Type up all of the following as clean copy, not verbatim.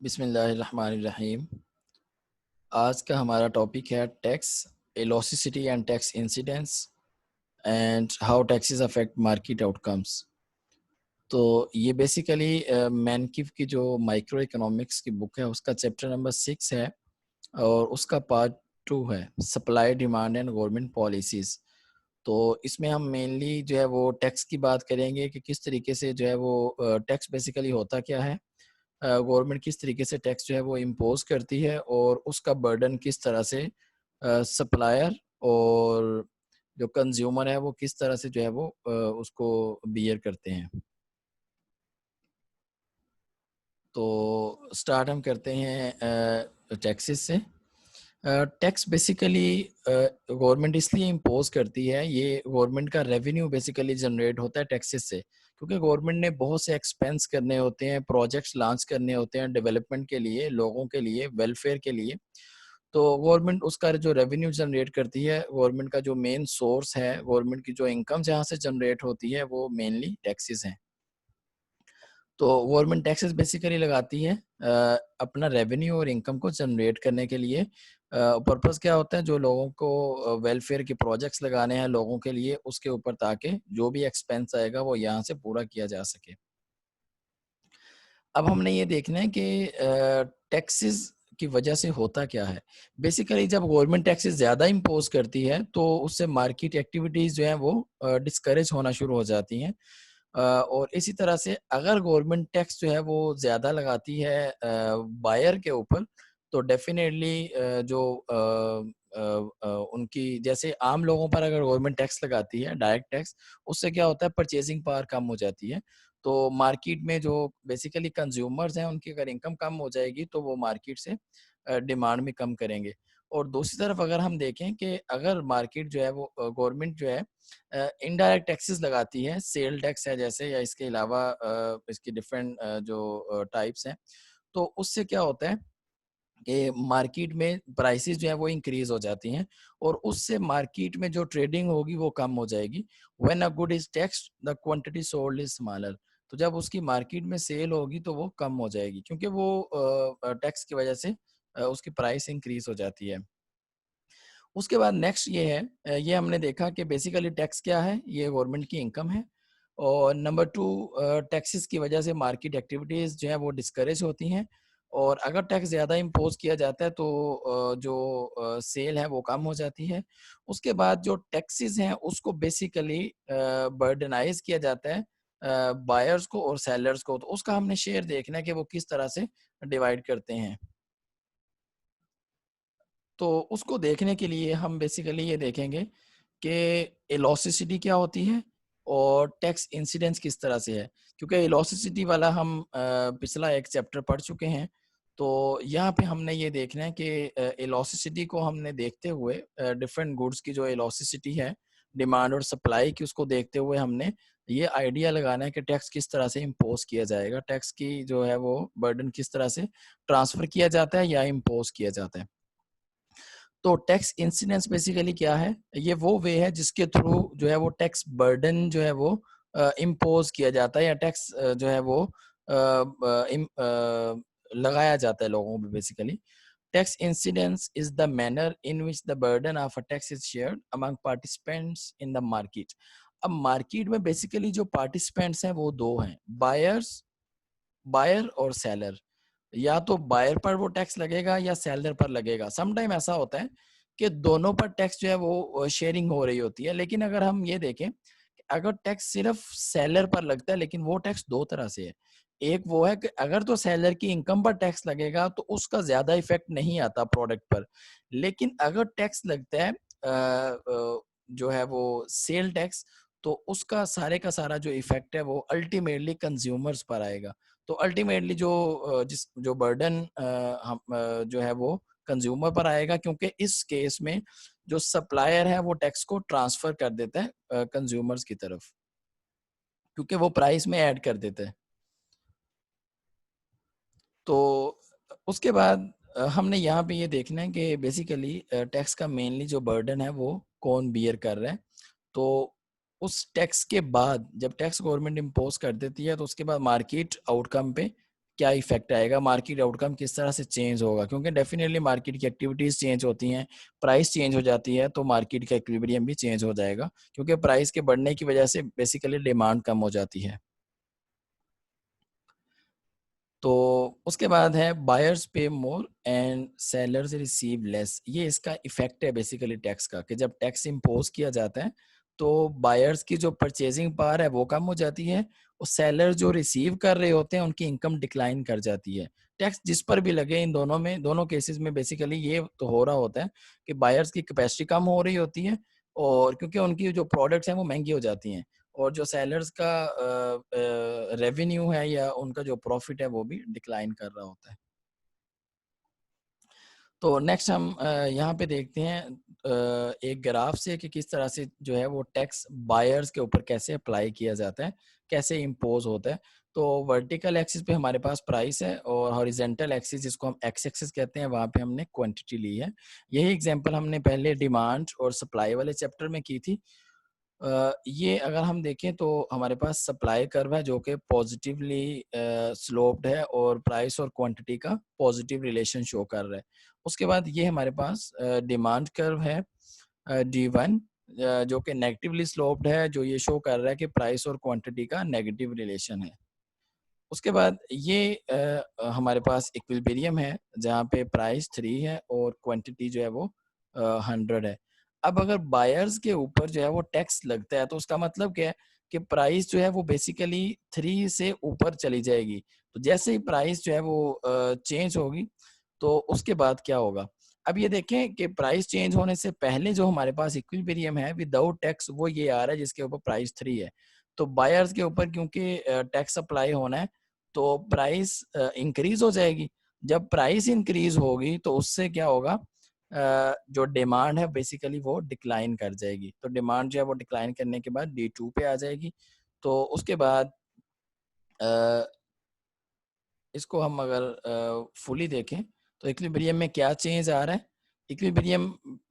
बिस्मिल्लाहिर्रहमानिर्रहीम। आज का हमारा टॉपिक है tax, elasticity and tax incidence and how taxes affect market outcomes. तो ये बेसिकली मैनकिफ की जो माइक्रो इकोनॉमिक्स की बुक है उसका चैप्टर नंबर 6 है और उसका पार्ट 2 है supply demand and government policies. तो इसमें हम मेनली जो है वो टैक्स की बात करेंगे कि किस तरीके से जो है वो टैक्स बेसिकली होता क्या है, गवर्नमेंट किस तरीके से टैक्स जो है वो इम्पोज करती है और उसका बर्डन किस तरह से सप्लायर और जो कंज्यूमर है वो किस तरह से जो है वो उसको बियर करते हैं। तो स्टार्ट हम करते हैं टैक्सेस से। टैक्स बेसिकली गवर्नमेंट इसलिए इम्पोज करती है, ये गवर्नमेंट का रेवेन्यू बेसिकली जनरेट होता है टैक्सेस से, क्योंकि गवर्नमेंट ने बहुत से एक्सपेंस करने होते हैं, प्रोजेक्ट्स लॉन्च करने होते हैं डेवलपमेंट के लिए, लोगों के लिए, वेलफेयर के लिए। तो गवर्नमेंट उसका जो रेवेन्यू जनरेट करती है, गवर्नमेंट का जो मेन सोर्स है, गवर्नमेंट की जो इनकम जहाँ से जनरेट होती है वो मेनली टैक्सेस हैं। तो गवर्नमेंट टैक्सेस बेसिकली लगाती है अपना रेवेन्यू और इनकम को जनरेट करने के लिए। पर्पस क्या होता है, जो लोगों को वेलफेयर के प्रोजेक्ट्स लगाने हैं लोगों के लिए उसके ऊपर, ताकि जो भी एक्सपेंस आएगा वो यहाँ से पूरा किया जा सके। अब हमने ये देखना है कि टैक्सेस की वजह से होता क्या है। बेसिकली जब गवर्नमेंट टैक्सेस ज़्यादा इम्पोज करती है तो उससे मार्केट एक्टिविटीज़ जो हैं वो डिस्करेज होना शुरू हो जाती हैं। और इसी तरह से अगर गवर्नमेंट टैक्स जो है वो ज़्यादा लगाती है बायर के ऊपर, तो डेफिनेटली उनकी जैसे आम लोगों पर अगर गवर्नमेंट टैक्स लगाती है डायरेक्ट टैक्स, उससे क्या होता है परचेजिंग पावर कम हो जाती है। तो मार्केट में जो बेसिकली कंज्यूमर्स हैं उनकी अगर इनकम कम हो जाएगी तो वो मार्केट से डिमांड में कम करेंगे। और दूसरी तरफ अगर हम देखें कि अगर मार्केट जो है वो गवर्नमेंट जो है इनडायरेक्ट टैक्सेस लगाती है, सेल टैक्स है जैसे, या इसके अलावा इसकी डिफरेंट जो टाइप्स हैं, तो उससे क्या होता है कि मार्केट में प्राइसेस जो है वो इंक्रीज हो जाती हैं और उससे मार्केट में जो ट्रेडिंग होगी वो कम हो जाएगी। When a good is taxed the quantity sold is smaller. तो जब उसकी मार्केट में सेल होगी तो वो कम हो जाएगी, क्योंकि वो टैक्स की वजह से उसकी प्राइस इंक्रीज हो जाती है। उसके बाद नेक्स्ट ये है, ये हमने देखा कि बेसिकली टैक्स क्या है, ये गवर्नमेंट की इनकम है। और नंबर 2, टैक्सेस की वजह से मार्केट एक्टिविटीज़ जो है वो डिस्करेज होती हैं। और अगर टैक्स ज़्यादा इम्पोज किया जाता है तो जो सेल है वो कम हो जाती है। उसके बाद जो टैक्सेस हैं उसको बेसिकली बर्डनाइज किया जाता है बायर्स को और सेलर्स को। तो उसका हमने शेयर देखना है कि वो किस तरह से डिवाइड करते हैं। तो उसको देखने के लिए हम बेसिकली ये देखेंगे कि इलॉसिसिटी क्या होती है और टैक्स इंसिडेंस किस तरह से है, क्योंकि इलॉसिसिटी वाला हम पिछला एक चैप्टर पढ़ चुके हैं। तो यहाँ पे हमने ये देखना है कि इलॉसिसिटी को हमने देखते हुए डिफरेंट गुड्स की जो इलॉसिसिटी है, डिमांड और सप्लाई की, उसको देखते हुए हमने ये आइडिया लगाना है कि टैक्स किस तरह से इम्पोज किया जाएगा, टैक्स की जो है वो बर्डन किस तरह से ट्रांसफर किया जाता है या इम्पोज किया जाता है। तो टैक्स इंसिडेंस बेसिकली क्या है, ये वो वे है जिसके थ्रू जो है वो टैक्स बर्डन जो है वो इम्पोज किया जाता है, या टैक्स जो है वो लगाया जाता है लोगों पे basically. Tax incidence is the manner in which the burden of a tax is shared among participants in the market. अब मार्केट में बेसिकली जो पार्टिसिपेंट्स हैं वो दो हैं, बायर्स, बायर और सेलर। या तो बायर पर वो टैक्स लगेगा या सेलर पर लगेगा। सम टाइम ऐसा होता है कि दोनों पर टैक्स जो है वो शेयरिंग हो रही होती है। लेकिन अगर हम ये देखें, अगर टैक्स सिर्फ सेलर पर लगता है, लेकिन वो टैक्स दो तरह से है। एक वो है कि अगर तो सेलर की इनकम पर टैक्स लगेगा तो उसका ज्यादा इफेक्ट नहीं आता प्रोडक्ट पर। लेकिन अगर टैक्स लगता है जो है वो सेल टैक्स, तो उसका सारे का सारा जो इफेक्ट है वो अल्टीमेटली कंज्यूमर्स पर आएगा। तो अल्टीमेटली जिस जो बर्डन हम जो है वो कंज्यूमर पर आएगा, क्योंकि इस केस में जो सप्लायर है वो टैक्स को ट्रांसफर कर देता है कंज्यूमर्स की तरफ, क्योंकि वो प्राइस में ऐड कर देता है। तो उसके बाद हमने यहाँ पे ये देखना है कि बेसिकली टैक्स का मेनली जो बर्डन है वो कौन बियर कर रहा है। तो उस टैक्स के बाद जब टैक्स गवर्नमेंट इम्पोज कर देती है तो उसके बाद मार्केट आउटकम पे क्या इफेक्ट आएगा, मार्केट आउटकम किस तरह से चेंज होगा, क्योंकि डेफिनेटली मार्केट की एक्टिविटीज चेंज होती हैं, प्राइस चेंज हो जाती है, तो मार्केट का इक्विलिब्रियम भी चेंज हो जाएगा, क्योंकि प्राइस के बढ़ने की वजह से बेसिकली डिमांड कम हो जाती है। तो उसके बाद है बायर्स पे more and sellers receive less. ये इसका इफेक्ट है बेसिकली टैक्स का, कि जब टैक्स इम्पोज किया जाता है तो बायर्स की जो परचेजिंग पावर है वो कम हो जाती है, और सेलर जो रिसीव कर रहे होते हैं उनकी इनकम डिक्लाइन कर जाती है। टैक्स जिस पर भी लगे, इन दोनों में, दोनों केसेस में बेसिकली ये तो हो रहा होता है कि बायर्स की कैपेसिटी कम हो रही होती है, और क्योंकि उनकी जो प्रोडक्ट्स हैं वो महंगी हो जाती हैं, और जो सेलर्स का रेवेन्यू है या उनका जो प्रॉफिट है वो भी डिक्लाइन कर रहा होता है। तो नेक्स्ट हम यहाँ पे देखते हैं एक ग्राफ से कि किस तरह से जो है वो टैक्स बायर्स के ऊपर कैसे अप्लाई किया जाता है, कैसे इम्पोज होता है। तो वर्टिकल एक्सिस पे हमारे पास प्राइस है, और हॉरिजेंटल एक्सिस जिसको हम एक्स एक्सिस कहते हैं वहाँ पे हमने क्वांटिटी ली है। यही एग्जांपल हमने पहले डिमांड और सप्लाई वाले चैप्टर में की थी। ये अगर हम देखें तो हमारे पास सप्लाई कर्व है जो कि पॉजिटिवली स्लोप्ड है, और प्राइस और क्वांटिटी का पॉजिटिव रिलेशन शो कर रहा है। उसके बाद ये हमारे पास डिमांड कर्व है D1, जो कि नेगेटिवली स्लोप्ड है, जो ये शो कर रहा है कि प्राइस और क्वांटिटी का नेगेटिव रिलेशन है। उसके बाद ये हमारे पास इक्विलिब्रियम है जहाँ पे प्राइस 3 है और क्वांटिटी जो है वो 100 है। अब अगर बायर्स के ऊपर जो है वो टैक्स लगता है तो उसका मतलब क्या है कि प्राइस जो है वो बेसिकली 3 से ऊपर चली जाएगी। तो जैसे ही प्राइस जो है वो चेंज होगी तो उसके बाद क्या होगा? अब ये देखें कि प्राइस चेंज होने से पहले जो हमारे पास इक्विलिब्रियम है विदाउट टैक्स, वो ये आ रहा है जिसके ऊपर प्राइस 3 है। तो बायर्स के ऊपर क्योंकि टैक्स अप्लाई होना है तो प्राइस इंक्रीज हो जाएगी। जब प्राइस इंक्रीज होगी तो उससे क्या होगा, जो डिमांड है बेसिकली वो डिक्लाइन कर जाएगी। तो डिमांड जो है वो डिक्लाइन करने के बाद D2 पे आ जाएगी। तो उसके बाद अ, इसको हम अगर फुली देखें तो इक्विलिब्रियम में क्या चेंज आ रहा है। इक्विलिब्रियम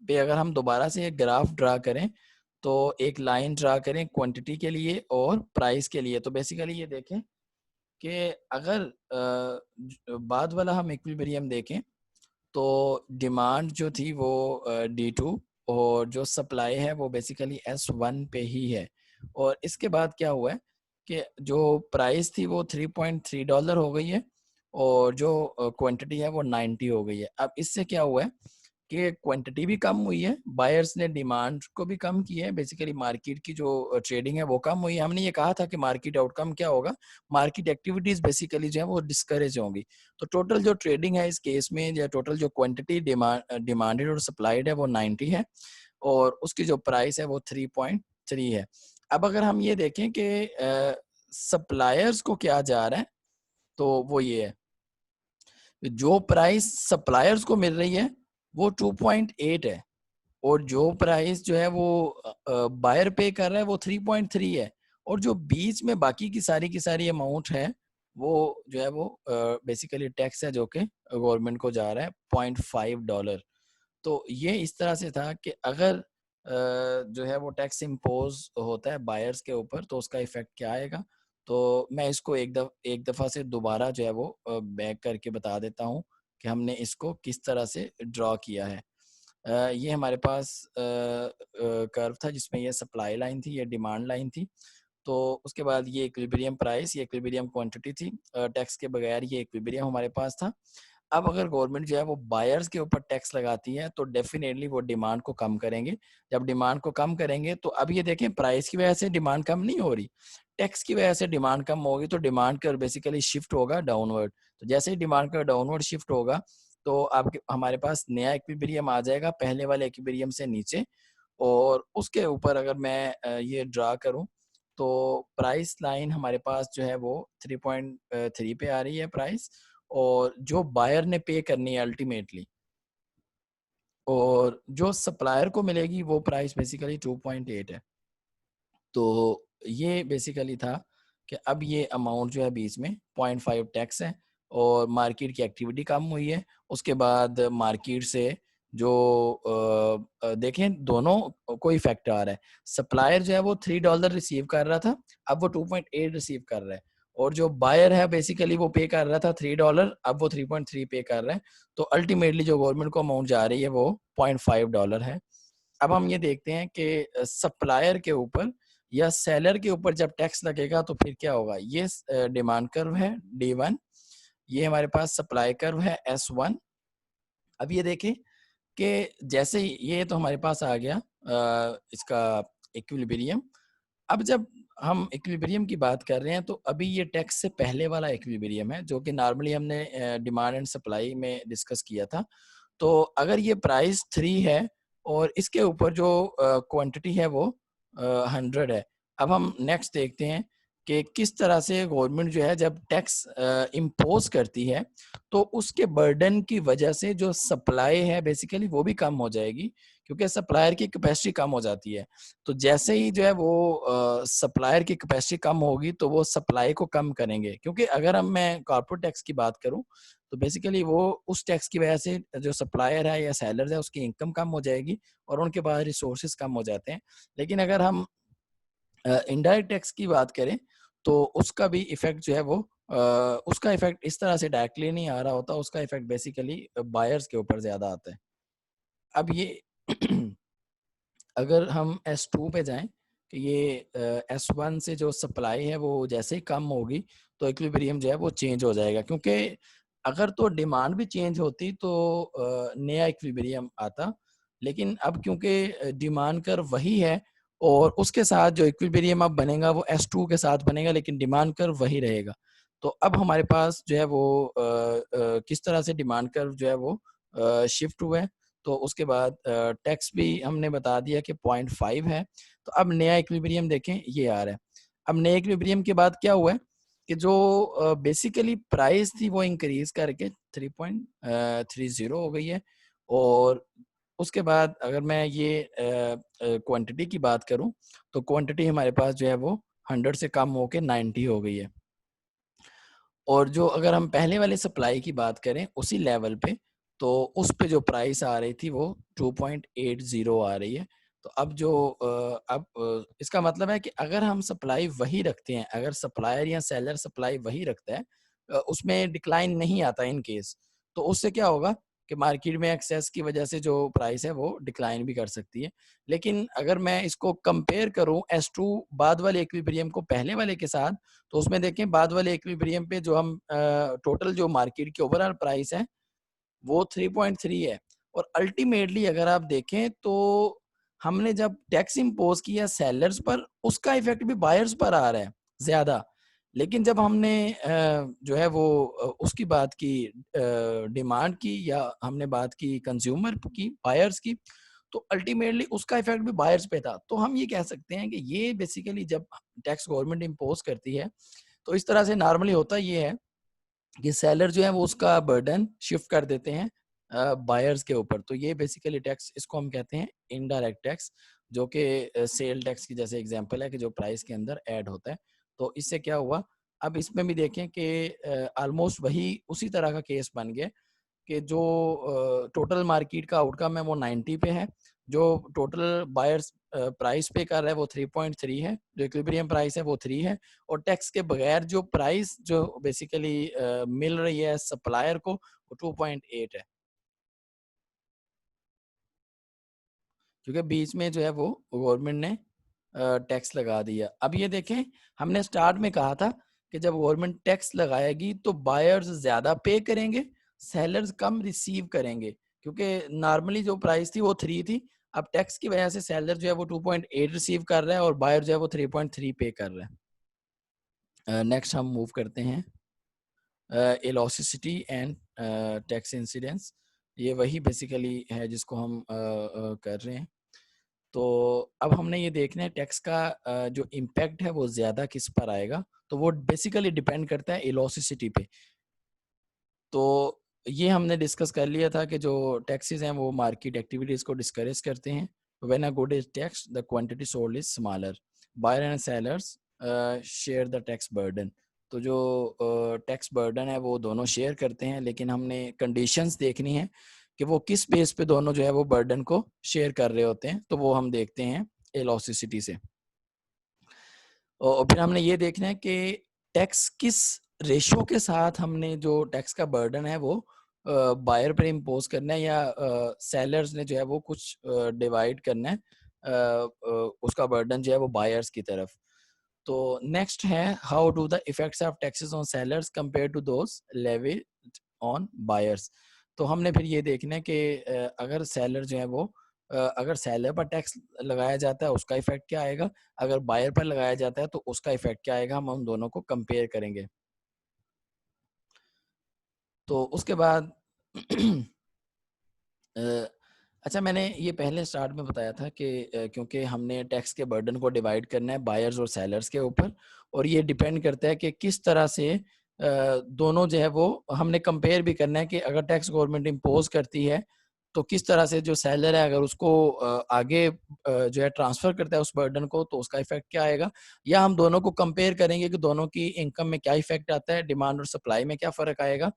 पे अगर हम दोबारा से एक ग्राफ ड्रा करें तो एक लाइन ड्रा करें क्वांटिटी के लिए और प्राइस के लिए। तो बेसिकली ये देखें कि अगर बाद वाला हम इक्विलिब्रियम देखें तो डिमांड जो थी वो D2, और जो सप्लाई है वो बेसिकली S1 पे ही है। और इसके बाद क्या हुआ है कि जो प्राइस थी वो $3.3 हो गई है, और जो क्वांटिटी है वो 90 हो गई है। अब इससे क्या हुआ है कि क्वांटिटी भी कम हुई है, बायर्स ने डिमांड को भी कम किया है, बेसिकली मार्केट की जो ट्रेडिंग है वो कम हुई है। हमने ये कहा था कि मार्केट आउटकम क्या होगा, मार्केट एक्टिविटीज बेसिकली जो है वो डिस्करेज होंगी। तो टोटल जो ट्रेडिंग है इस केस में, या टोटल जो क्वांटिटी डिमांडेड और सप्लाइड है वो 90 है, और उसकी जो प्राइस है वो 3.3 है। अब अगर हम ये देखें कि सप्लायर्स को क्या जा रहा है, तो वो ये है, जो प्राइस सप्लायर्स को मिल रही है वो 2.8 है, और जो प्राइस जो है वो बायर पे कर रहा है वो 3.3 है, और जो बीच में बाकी की सारी अमाउंट है वो जो है वो बेसिकली टैक्स है जो कि गवर्नमेंट को जा रहा है $0.5। तो ये इस तरह से था कि अगर जो है वो टैक्स इम्पोज होता है बायर्स के ऊपर तो उसका इफेक्ट क्या आएगा। तो मैं इसको एक दफ़ा से दोबारा जो है वो बैक करके बता देता हूँ कि हमने इसको किस तरह से ड्रॉ किया है। ये हमारे पास कर्व था जिसमें ये सप्लाई लाइन थी, ये डिमांड लाइन थी। तो उसके बाद ये इक्विलिब्रियम प्राइस, ये इक्विलिब्रियम क्वांटिटी थी। टैक्स के बगैर ये इक्विलिब्रियम हमारे पास था। अब अगर गवर्नमेंट जो है वो बायर्स के ऊपर टैक्स लगाती है तो डेफिनेटली वो डिमांड को कम करेंगे। जब डिमांड को कम करेंगे तो अब ये देखें प्राइस की वजह से डिमांड कम नहीं हो रही, टैक्स की वजह से डिमांड कम होगी, तो डिमांड कर बेसिकली शिफ्ट होगा डाउनवर्ड। तो जैसे ही डिमांड का डाउनवर्ड शिफ्ट होगा तो आपके हमारे पास नया इक्विलिब्रियम आ जाएगा पहले वाले इक्विलिब्रियम से नीचे। और उसके ऊपर अगर मैं ये ड्रा करूं तो प्राइस लाइन हमारे पास जो है वो 3.3 पे आ रही है प्राइस, और जो बायर ने पे करनी है अल्टीमेटली, और जो सप्लायर को मिलेगी वो प्राइस बेसिकली 2.8 है। तो ये बेसिकली था कि अब ये अमाउंट जो है बीच में 0.5 टैक्स है, और मार्केट की एक्टिविटी कम हुई है। उसके बाद मार्केट से जो देखें दोनों को इफेक्ट आ रहा है। सप्लायर जो है वो $3 रिसीव कर रहा था, अब वो 2.8 रिसीव कर रहा है, और जो बायर है बेसिकली वो पे कर रहा था $3, अब वो 3.3 पे कर रहा है। तो अल्टीमेटली जो गवर्नमेंट को अमाउंट जा रही है वो $0.5 है। अब हम ये देखते हैं कि सप्लायर के ऊपर या सेलर के ऊपर जब टैक्स लगेगा तो फिर क्या होगा। ये डिमांड कर्व है D1, ये हमारे पास सप्लाई कर्व है S1। अब ये देखें कि जैसे ही ये तो हमारे पास आ गया इसका इक्विलिब्रियम। अब जब हम इक्विलिब्रियम की बात कर रहे हैं तो अभी ये टैक्स से पहले वाला इक्विलिब्रियम है जो कि नॉर्मली हमने डिमांड एंड सप्लाई में डिस्कस किया था। तो अगर ये प्राइस 3 है और इसके ऊपर जो क्वांटिटी है वो 100 है। अब हम नेक्स्ट देखते हैं कि किस तरह से गवर्नमेंट जो है जब टैक्स इम्पोज करती है तो उसके बर्डन की वजह से जो सप्लाई है बेसिकली वो भी कम हो जाएगी, क्योंकि सप्लायर की कैपेसिटी कम हो जाती है। तो जैसे ही जो है वो सप्लायर की कैपेसिटी कम होगी तो वो सप्लाई को कम करेंगे, क्योंकि अगर हम मैं कॉर्पोरेट टैक्स की बात करूं तो बेसिकली वो उस टैक्स की वजह से जो सप्लायर है या सेलर है उसकी इनकम कम हो जाएगी और उनके पास रिसोर्सेज कम हो जाते हैं। लेकिन अगर हम इनडायरेक्ट टैक्स की बात करें तो उसका भी इफेक्ट जो है वो उसका इफेक्ट इस तरह से डायरेक्टली नहीं आ रहा होता, उसका इफेक्ट बेसिकली बायर्स के ऊपर ज्यादा आता है। अब ये अगर हम S2 पे जाएं कि ये S1 से जो सप्लाई है वो जैसे ही कम होगी तो इक्विलिब्रियम जो है वो चेंज हो जाएगा, क्योंकि अगर तो डिमांड भी चेंज होती तो नया इक्विलिब्रियम आता। लेकिन अब क्योंकि डिमांड कर्व वही है और उसके साथ जो इक्विलिब्रियम अब बनेगा वो S2 के साथ बनेगा, लेकिन डिमांड कर्व वही रहेगा। तो अब हमारे पास जो है वो किस तरह से डिमांड कर्व जो है वो शिफ्ट हुआ है। तो उसके बाद टैक्स भी हमने बता दिया कि 0.5 है। तो अब नया इक्विलिब्रियम देखें ये आ रहा है। अब नए इक्विलिब्रियम के बाद क्या हुआ है कि जो बेसिकली प्राइस थी वो इंक्रीज करके 3.30 हो गई है। और उसके बाद अगर मैं ये क्वांटिटी की बात करूं तो क्वांटिटी हमारे पास जो है वो 100 से कम होके 90 हो गई है। और जो अगर हम पहले वाले सप्लाई की बात करें उसी लेवल पे तो उस पे जो प्राइस आ रही थी वो 2.80 आ रही है। तो अब जो इसका मतलब है कि अगर हम सप्लाई वही रखते हैं, अगर सप्लायर या सेलर सप्लाई वही रखता है उसमें डिक्लाइन नहीं आता इन केस, तो उससे क्या होगा कि मार्केट में एक्सेस की वजह से जो प्राइस है वो डिक्लाइन भी कर सकती है। लेकिन अगर मैं इसको कंपेयर करूं S2 बाद वाले इक्विलिब्रियम को पहले वाले के साथ, तो उसमें देखें बाद वाले इक्विलिब्रियम पे जो हम टोटल जो मार्केट की ओवरऑल प्राइस है वो 3.3 है। और अल्टीमेटली अगर आप देखें तो हमने जब टैक्स इम्पोज किया सेलर्स पर उसका इफेक्ट भी बायर्स पर आ रहा है ज्यादा। लेकिन जब हमने जो है वो उसकी बात की डिमांड की या हमने बात की कंज्यूमर की बायर्स की, तो अल्टीमेटली उसका इफेक्ट भी बायर्स पे था। तो हम ये कह सकते हैं कि ये बेसिकली जब टैक्स गवर्नमेंट इम्पोज करती है तो इस तरह से नॉर्मली होता ये है कि सेलर जो है वो उसका बर्डन शिफ्ट कर देते हैं बायर्स के ऊपर। तो ये बेसिकली टैक्स इसको हम कहते हैं इनडायरेक्ट टैक्स, जो कि सेल टैक्स की जैसे एग्जांपल है कि जो प्राइस के अंदर ऐड होता है। तो इससे क्या हुआ, अब इसमें भी देखें कि ऑलमोस्ट वही उसी तरह का केस बन गया कि जो टोटल मार्केट का आउटकम है वो 90 पे है, जो टोटल बायर्स प्राइस पे कर रहा है वो 3.3 है, जो इक्विलिब्रियम प्राइस है वो 3 है। और टैक्स के बगैर जो प्राइस जो बेसिकली मिल रही है सप्लायर को वो 2.8 है, क्योंकि बीच में जो है वो गवर्नमेंट ने टैक्स लगा दिया। अब ये देखें हमने स्टार्ट में कहा था कि जब गवर्नमेंट टैक्स लगाएगी तो बायर्स ज्यादा पे करेंगे, सेलर्स कम रिसीव करेंगे, क्योंकि नॉर्मली जो प्राइस थी वो 3 थी। अब टैक्स की वजह से सेलर जो है वो 2.8 रिसीव कर रहा है और बायर जो है वो 3.3 पे कर रहा है। नेक्स्ट हम मूव करते हैं इलॉसिसिटी एंड टैक्स इंसिडेंस। ये वही बेसिकली है जिसको हम कर रहे हैं। तो अब हमने ये देखना है टैक्स का जो इम्पैक्ट है वो ज्यादा किस पर आएगा, तो वो बेसिकली डिपेंड करता है इलॉसिसिटी पे। तो ये हमने डिस्कस कर लिया था कि जो टैक्सेस हैं वो मार्केट एक्टिविटीज को डिस्करेज करते हैं। When a good is tax the quantity sold is smaller, buyer and sellers share the tax burden. तो जो टैक्स बर्डन है वो दोनों शेयर करते हैं, लेकिन हमने कंडीशंस देखनी है कि वो किस बेस पे दोनों जो है वो बर्डन को शेयर कर रहे होते हैं। तो वो हम देखते हैं एलॉसिसिटी से। और फिर हमने ये देखना है कि टैक्स किस रेशो के साथ हमने जो टैक्स का बर्डन है वो बायर पर इम्पोज करना है, या सेलर्स ने जो है वो कुछ डिवाइड करना है उसका बर्डन जो है वो बायर्स की तरफ। तो नेक्स्ट है, how do the effects of taxes on sellers compare to those levied on buyers. तो हमने फिर ये देखना है कि अगर सेलर जो है वो अगर सेलर पर टैक्स लगाया जाता है उसका इफेक्ट क्या आएगा, अगर बायर पर लगाया जाता है तो उसका इफेक्ट क्या आएगा, हम उन दोनों को कंपेयर करेंगे। तो उसके बाद अ, अच्छा, मैंने ये पहले स्टार्ट में बताया था कि क्योंकि हमने टैक्स के बर्डन को डिवाइड करना है बायर्स और सेलर्स के ऊपर, और ये डिपेंड करता है कि किस तरह से दोनों जो है वो हमने कंपेयर भी करना है कि अगर टैक्स गवर्नमेंट इम्पोज करती है तो किस तरह से जो सेलर है अगर उसको आगे जो है ट्रांसफर करता है उस बर्डन को तो उसका इफेक्ट क्या आएगा, या हम दोनों को कंपेयर करेंगे कि दोनों की इनकम में क्या इफेक्ट आता है, डिमांड और सप्लाई में क्या फर्क आएगा,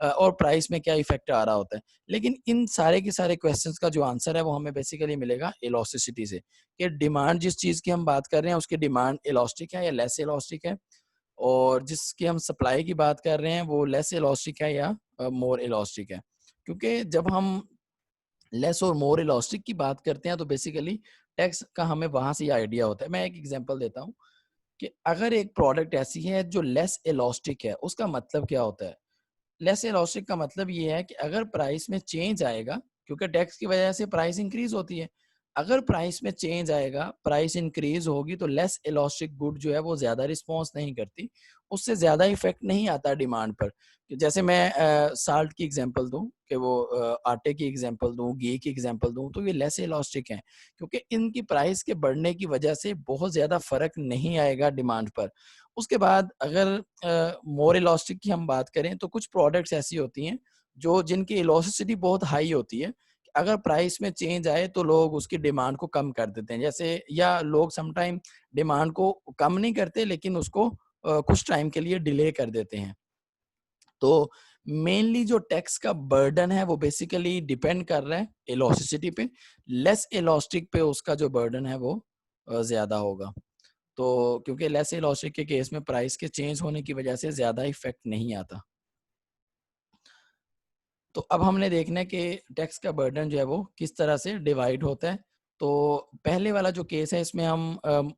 और प्राइस में क्या इफेक्ट आ रहा होता है। लेकिन इन सारे के सारे क्वेश्चंस का जो आंसर है वो हमें बेसिकली मिलेगा इलास्टिसिटी से, कि डिमांड जिस चीज की हम बात कर रहे हैं उसकी डिमांड इलास्टिक है या लेस इलास्टिक है, और जिसकी हम सप्लाई की बात कर रहे हैं वो लेस इलास्टिक है या मोर इलास्टिक है। क्योंकि जब हम लेस और मोर इलास्टिक की बात करते हैं तो बेसिकली टैक्स का हमें वहां से आइडिया होता है। मैं एक एग्जांपल देता हूँ कि अगर एक प्रोडक्ट ऐसी है जो लेस इलास्टिक है, उसका मतलब क्या होता है। लेस इलास्टिक का मतलब ये है कि अगर प्राइस में चेंज आएगा, क्योंकि टैक्स की वजह से प्राइस इंक्रीज होती है, अगर प्राइस में चेंज आएगा, प्राइस इंक्रीज होगी, तो लेस इलास्टिक गुड जो है वो ज्यादा रिस्पॉन्स नहीं करती, उससे ज्यादा इफेक्ट नहीं आता डिमांड पर। जैसे मैं साल्ट की एग्जांपल दूं, कि वो आटे की एग्जांपल दूं, घी की एग्जांपल दूं, तो ये लेस इलास्टिक हैं क्योंकि इनकी प्राइस के बढ़ने की वजह से बहुत ज्यादा फर्क नहीं आएगा डिमांड पर। उसके बाद अगर मोर इलास्टिक की हम बात करें तो कुछ प्रोडक्ट्स ऐसी होती हैं जो जिनकी इलास्टिसिटी बहुत हाई होती है, अगर प्राइस में चेंज आए तो लोग उसकी डिमांड को कम कर देते हैं, जैसे या लोग समटाइम डिमांड को कम नहीं करते लेकिन उसको कुछ टाइम के लिए डिले कर देते हैं। तो मेनली जो टैक्स का बर्डन है वो बेसिकली डिपेंड कर रहा है इलास्टिसिटी पे, लेस इलास्टिक पे उसका जो बर्डन है वो ज्यादा होगा। तो क्योंकि लेस इलास्टिक के केस में प्राइस के चेंज होने की वजह से ज्यादा इफेक्ट नहीं आता। तो अब हमने देखना है कि टैक्स का बर्डन जो है वो किस तरह से डिवाइड होता है। तो पहले वाला जो केस है इसमें हम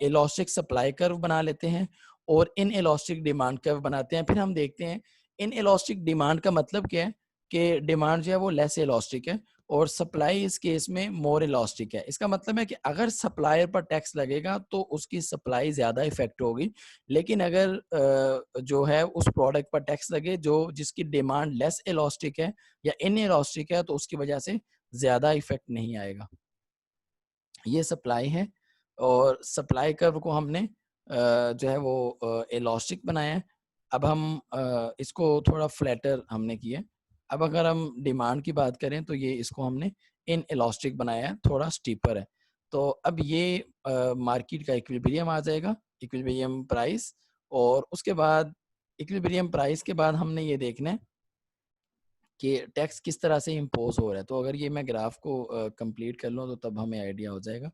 इलास्टिक सप्लाई कर्व बना लेते हैं और इन इलास्टिक डिमांड कर्व बनाते हैं। फिर हम देखते हैं इन इलास्टिक डिमांड का मतलब क्या है, कि डिमांड जो है वो लेस इलास्टिक है और सप्लाई इस केस में मोर इलास्टिक है। इसका मतलब है कि अगर सप्लायर पर टैक्स लगेगा तो उसकी सप्लाई ज्यादा इफेक्ट होगी, लेकिन अगर जो है उस प्रोडक्ट पर टैक्स लगे जो जिसकी डिमांड लेस इलास्टिक है या इन इलास्टिक है तो उसकी वजह से ज्यादा इफेक्ट नहीं आएगा। ये सप्लाई है, और सप्लाई कर्व को हमने जो है वो इलास्टिक बनाया है। अब हम इसको थोड़ा फ्लैटर हमने किया है। अब अगर हम डिमांड की बात करें तो ये इसको हमने इन इलास्टिक बनाया है, थोड़ा स्टीपर है। तो अब ये मार्केट का इक्विलिब्रियम आ जाएगा, इक्विलिब्रियम प्राइस। और उसके बाद इक्विलिब्रियम प्राइस के बाद हमने ये देखना है कि टैक्स किस तरह से इम्पोज हो रहा है। तो अगर ये मैं ग्राफ को कंप्लीट कर लूँ तो तब हमें आइडिया हो जाएगा।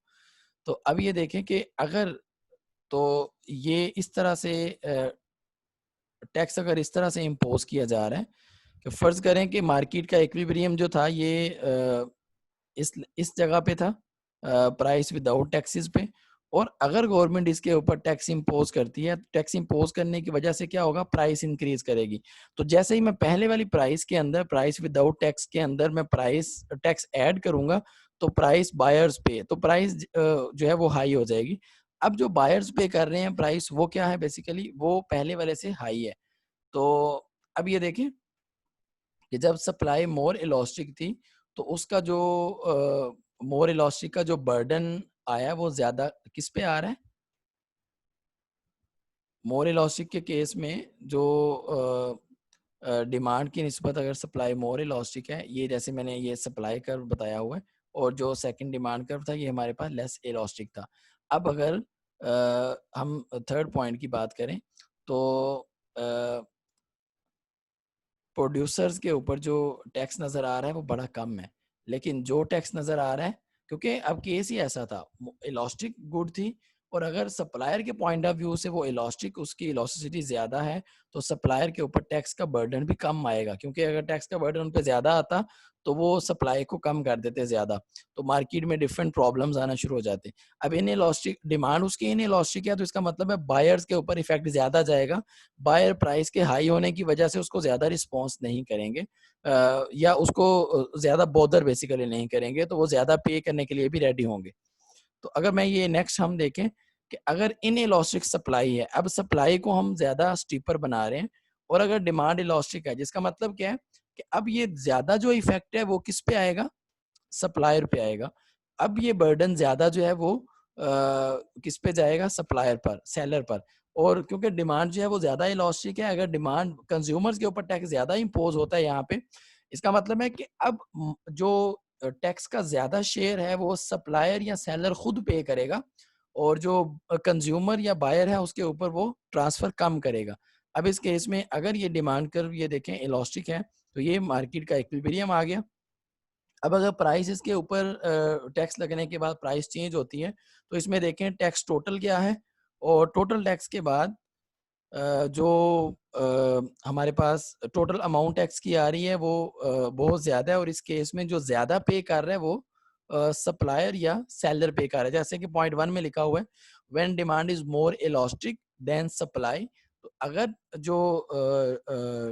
तो अब ये देखें कि अगर तो ये इस तरह से टैक्स अगर इस तरह से इम्पोज किया जा रहा है कि फर्ज करें कि मार्केट का इक्विलिब्रियम जो था ये इस जगह पे था, प्राइस विदाउट टैक्सेस पे, और अगर गवर्नमेंट इसके ऊपर टैक्स इम्पोज करती है, टैक्स इम्पोज करने की वजह से क्या होगा, प्राइस इंक्रीज करेगी। तो जैसे ही मैं पहले वाली प्राइस के अंदर, प्राइस विदाउट टैक्स के अंदर मैं प्राइस टैक्स ऐड करूंगा तो प्राइस बायर्स पे, तो प्राइस जो है वो हाई हो जाएगी। अब जो बायर्स पे कर रहे हैं प्राइस वो क्या है, बेसिकली वो पहले वाले से हाई है। तो अब ये देखें कि जब सप्लाई मोर इलास्टिक थी तो उसका जो मोर इलास्टिक का जो बर्डन आया वो ज्यादा किस पे आ रहा है, मोर इलास्टिक के केस में जो डिमांड की निस्बत अगर सप्लाई मोर इलास्टिक है, ये जैसे मैंने ये सप्लाई कर्व बताया हुआ है, और जो सेकंड डिमांड कर्व था ये हमारे पास लेस इलास्टिक था। अब अगर हम थर्ड पॉइंट की बात करें तो प्रोड्यूसर्स के ऊपर जो टैक्स नजर आ रहा है वो बड़ा कम है, लेकिन जो टैक्स नजर आ रहा है, क्योंकि अब केस ही ऐसा था, इलास्टिक गुड थी और अगर सप्लायर के पॉइंट ऑफ व्यू से वो इलास्टिक, उसकी इलास्टिसिटी ज़्यादा है, तो सप्लायर के ऊपर टैक्स का बर्डन भी कम आएगा, क्योंकि अगर टैक्स का बर्डन उन पे ज़्यादा आता तो वो सप्लाई को कम कर देते ज़्यादा, तो मार्केट में डिफरेंट प्रॉब्लम्स आना शुरू हो जाते। अब इन इलास्टिक डिमांड उसकी इन इलास्टिक है, तो इसका मतलब है बायर्स के ऊपर इफेक्ट ज़्यादा जाएगा। बायर प्राइस के हाई होने की वजह से उसको ज़्यादा रिस्पॉन्स नहीं करेंगे, या उसको ज़्यादा बॉदर बेसिकली नहीं करेंगे, तो वो ज़्यादा पे करने के लिए भी रेडी होंगे। तो अगर मैं ये नेक्स्ट हम देखें कि अगर इनइलास्टिक सप्लाई है, अब सप्लाई को हम ज़्यादा स्टीपर बना रहे हैं और अगर डिमांड इलास्टिक है, जिसका मतलब क्या है कि अब ये ज़्यादा जो इफेक्ट है वो किस पे आएगा? सप्लायर पे आएगा। अब ये बर्डन ज़्यादा जो है वो किस पे जाएगा? सप्लायर पर, सेलर पर। और क्योंकि डिमांड जो है वो ज़्यादा इलास्टिक है, अगर डिमांड कंज्यूमर्स के ऊपर टैक्स ज़्यादा इम्पोज़ होता है यहाँ पे, इसका मतलब है कि अब जो टैक्स का ज़्यादा शेयर है वो सप्लायर या सेलर खुद पे करेगा और जो कंज्यूमर या बायर है उसके ऊपर वो ट्रांसफ़र कम करेगा। अब इस केस में अगर ये डिमांड कर्व ये देखें इलास्टिक है, तो ये मार्केट का इक्विलिब्रियम आ गया। अब अगर प्राइस इसके ऊपर टैक्स लगने के बाद प्राइस चेंज होती है, तो इसमें देखें टैक्स टोटल क्या है और टोटल टैक्स के बाद जो हमारे पास टोटल अमाउंट टैक्स की आ रही है वो बहुत ज़्यादा है और इस केस में जो ज़्यादा पे कर रहा है वो सप्लायर या सेलर पे कर रहा है। जैसे कि पॉइंट 1 में लिखा हुआ है, when demand is more elastic than supply. तो अगर जो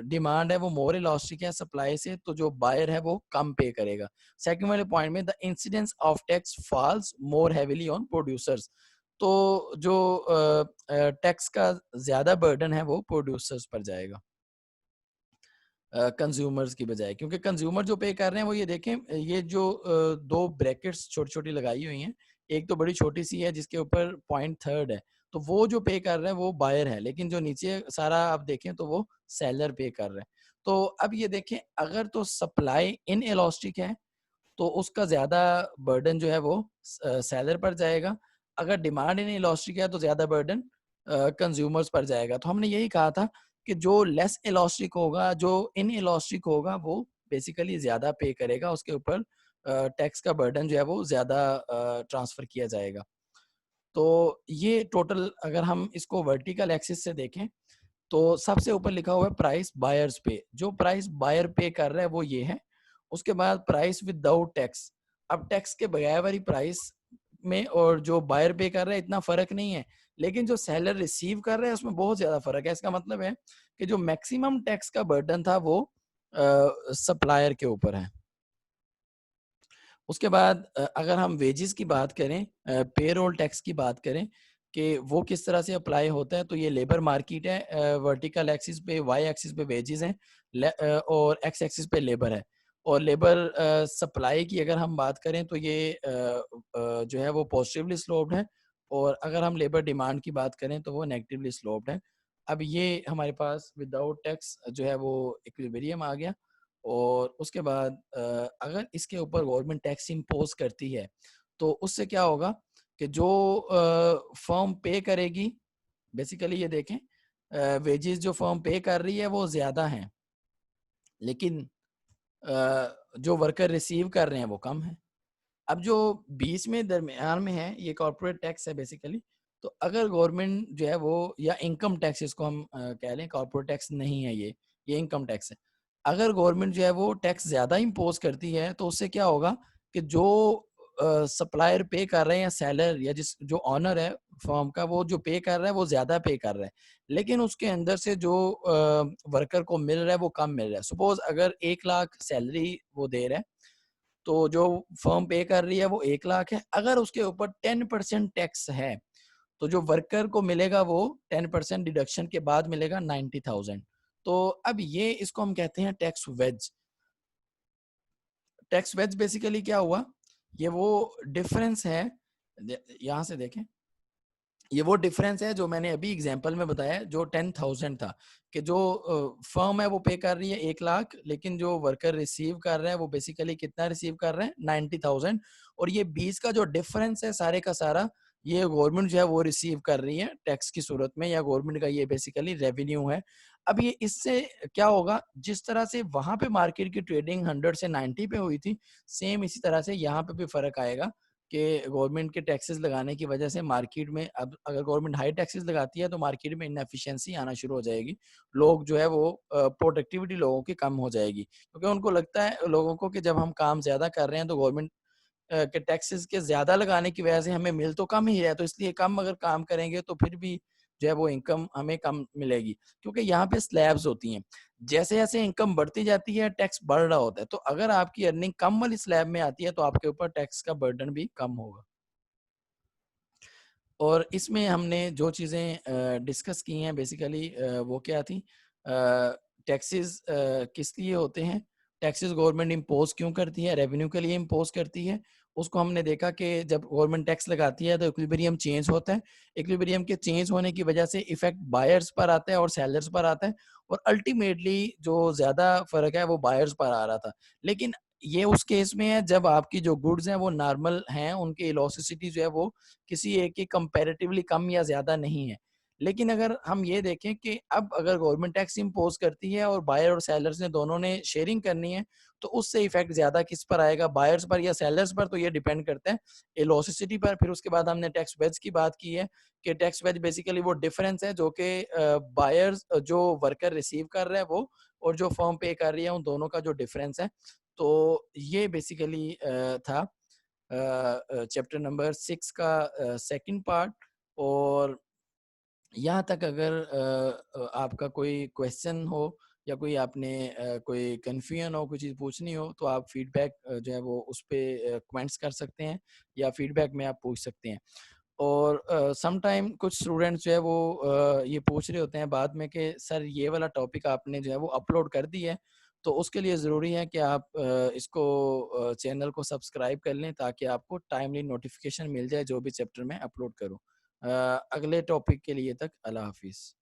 डिमांड है वो मोर इलास्टिक है सप्लाई से, तो जो बायर है वो कम पे करेगा। सेकंड वाले पॉइंट में the incidence of tax falls more heavily on producers. तो जो टैक्स का ज़्यादा बर्डन है वो प्रोड्यूसर्स पर जाएगा, कंज्यूमर्स की बजाय, क्योंकि कंज्यूमर जो पे कर रहे हैं वो ये देखें, ये जो 2 ब्रैकेट्स छोटी-छोटी लगाई हुई हैं, एक तो बड़ी छोटी-सी है जिसके ऊपर पॉइंट 3 है, तो वो जो पे कर रहा है वो बायर है, लेकिन जो नीचे सारा आप देखें तो वो सेलर पे कर रहा है। तो अब ये देखें, अगर तो सप्लाई इनएलास्टिक है तो उसका ज़्यादा बर्डन जो है वो सेलर पर जाएगा। अगर डिमांड इन इलास्टिक है तो ज़्यादा बर्डन कंज्यूमर्स पर जाएगा। तो हमने यही कहा था कि जो लेस इलास्टिक होगा, जो इन इलास्टिक होगा वो बेसिकली ज़्यादा पे करेगा, उसके ऊपर टैक्स का बर्डन जो है वो ज़्यादा ट्रांसफ़र किया जाएगा। तो ये टोटल अगर हम इसको वर्टिकल एक्सिस से देखें, तो सबसे ऊपर लिखा हुआ है प्राइस बायर्स पे, जो प्राइस बायर पे कर रहा है वो ये है। उसके बाद प्राइस विदाउट टैक्स, अब टैक्स के बगैर वाली प्राइस में और जो बायर पे कर रहा है इतना फर्क नहीं है, लेकिन जो सेलर रिसीव कर रहा है उसमें बहुत ज्यादा फर्क है। इसका मतलब है कि जो मैक्सिमम टैक्स का बर्डन था वो सप्लायर के ऊपर है। उसके बाद अगर हम वेजेस की बात करें, पेरोल टैक्स की बात करें कि वो किस तरह से अप्लाई होता है, तो ये लेबर मार्केट है। वर्टिकल एक्सिस पे, वाई एक्सिस पे वेजेस हैं, और एक्स एक्सिस पे लेबर है। और लेबर सप्लाई की अगर हम बात करें तो ये जो है वो पॉजिटिवली स्लोप्ड है, और अगर हम लेबर डिमांड की बात करें तो वो नेगेटिवली स्लोप्ड है। अब ये हमारे पास विदाउट टैक्स जो है वो इक्विलिब्रियम आ गया। और उसके बाद अगर इसके ऊपर गवर्नमेंट टैक्स इम्पोज करती है, तो उससे क्या होगा कि जो फर्म पे करेगी, बेसिकली ये देखें, वेजेस जो फर्म पे कर रही है वो ज़्यादा हैं, लेकिन जो वर्कर रिसीव कर रहे हैं वो कम है। अब जो बीच में दरमियान में है ये कॉर्पोरेट टैक्स है बेसिकली। तो अगर गवर्नमेंट जो है वो, या इनकम टैक्स इसको हम कह लें, कॉर्पोरेट टैक्स नहीं है ये इनकम टैक्स है। अगर गवर्नमेंट जो है वो टैक्स ज़्यादा इम्पोज करती है तो उससे क्या होगा कि जो सप्लायर पे कर रहे हैं या सेलर या जिस जो ऑनर है फर्म का, वो जो पे कर रहा है वो ज़्यादा पे कर रहा है, लेकिन उसके अंदर से जो वर्कर को मिल रहा है वो कम मिल रहा है। सपोज अगर 1 लाख सैलरी वो दे रहा है, तो जो फर्म पे कर रही है वो 1 लाख है, अगर उसके ऊपर 10% टैक्स है तो जो वर्कर को मिलेगा वो 10% डिडक्शन के बाद मिलेगा 90,000। तो अब ये इसको हम कहते हैं tax wedge. Tax wedge basically क्या हुआ, ये वो डिफरेंस है, यहाँ से देखें, ये वो डिफरेंस है जो मैंने अभी एग्जांपल में बताया, जो 10,000 था, कि जो फर्म है वो पे कर रही है 1 लाख, लेकिन जो वर्कर रिसीव कर रहा है वो बेसिकली कितना रिसीव कर रहे हैं, 90,000। और ये 20 का जो डिफरेंस है सारे का सारा, ये गवर्नमेंट जो है वो रिसीव कर रही है टैक्स की सूरत में, या गवर्नमेंट का ये बेसिकली रेवेन्यू है। अब ये इससे क्या होगा, जिस तरह से वहां पे मार्केट की ट्रेडिंग 100 से 90 पे हुई थी, सेम इसी तरह से यहाँ पे भी फर्क आएगा कि गवर्नमेंट के टैक्सेस लगाने की वजह से मार्केट में, अब अगर गवर्नमेंट हाई टैक्सेस लगाती है तो मार्केट में इनएफिशिएंसी आना शुरू हो जाएगी। लोग जो है वो प्रोडक्टिविटी लोगों की कम हो जाएगी, क्योंकि उनको लगता है लोगों को कि जब हम काम ज़्यादा कर रहे हैं तो गवर्नमेंट के टैक्सेस के ज़्यादा लगाने की वजह से हमें मिल तो कम ही रहा है, तो इसलिए कम अगर काम करेंगे तो फिर भी जो है वो इनकम हमें कम मिलेगी, क्योंकि यहाँ पे स्लैब्स होती हैं। जैसे-जैसे इनकम बढ़ती जाती है, टैक्स बढ़ रहा होता है। तो अगर आपकी अर्निंग कम वाली स्लैब में आती है, तो आपके ऊपर टैक्स का बर्डन भी कम होगा। और इसमें हमने जो चीज़ें डिस्कस की हैं बेसिकली वो क्या थी? टैक्सेस किस लिए होते हैं? टैक्सेस गवर्नमेंट इम्पोज़ क्यों करती है? रेवेन्यू के लिए इम्पोज़ करती है। उसको हमने देखा कि जब गवर्नमेंट टैक्स लगाती है तो इक्विलिब्रियम चेंज होता है। इक्विलिब्रियम के चेंज होने की वजह से इफ़ेक्ट बायर्स पर आता है और सेलर्स पर आता है, और अल्टीमेटली जो ज़्यादा फ़र्क है वो बायर्स पर आ रहा था। लेकिन ये उस केस में है जब आपकी जो गुड्स हैं वो नॉर्मल हैं, उनकी इलास्टिसिटी जो है वो किसी एक की कंपैरेटिवली कम या ज़्यादा नहीं है। लेकिन अगर हम ये देखें कि अब अगर गवर्नमेंट टैक्स इम्पोज़ करती है और बायर और सेलर्स ने दोनों ने शेयरिंग करनी है, तो उससे इफ़ेक्ट ज़्यादा किस पर आएगा, बायर्स पर या सेलर्स पर? तो ये डिपेंड करता है इलास्टिसिटी पर। फिर उसके बाद हमने टैक्स वेज की बात की है कि टैक्स वेज बेसिकली वो डिफरेंस है जो कि बायर्स जो वर्कर रिसीव कर रहा है वो, और जो फर्म पे कर रही है, उन दोनों का जो डिफरेंस है। तो ये बेसिकली था चैप्टर नंबर 6 का सेकंड पार्ट। और यहाँ तक अगर आपका कोई क्वेश्चन हो या कोई आपने कोई कन्फ्यूजन हो, कोई चीज़ पूछनी हो, तो आप फीडबैक जो है वो उस पे कमेंट्स कर सकते हैं, या फीडबैक में आप पूछ सकते हैं। और सम टाइम कुछ स्टूडेंट्स जो है वो ये पूछ रहे होते हैं बाद में कि सर ये वाला टॉपिक आपने जो है वो अपलोड कर दिया है, तो उसके लिए ज़रूरी है कि आप इसको चैनल को सब्सक्राइब कर लें, ताकि आपको टाइमली नोटिफिकेशन मिल जाए जो भी चैप्टर मैं अपलोड करूँ। अगले टॉपिक के लिए तक अल्लाह हाफ़िज़।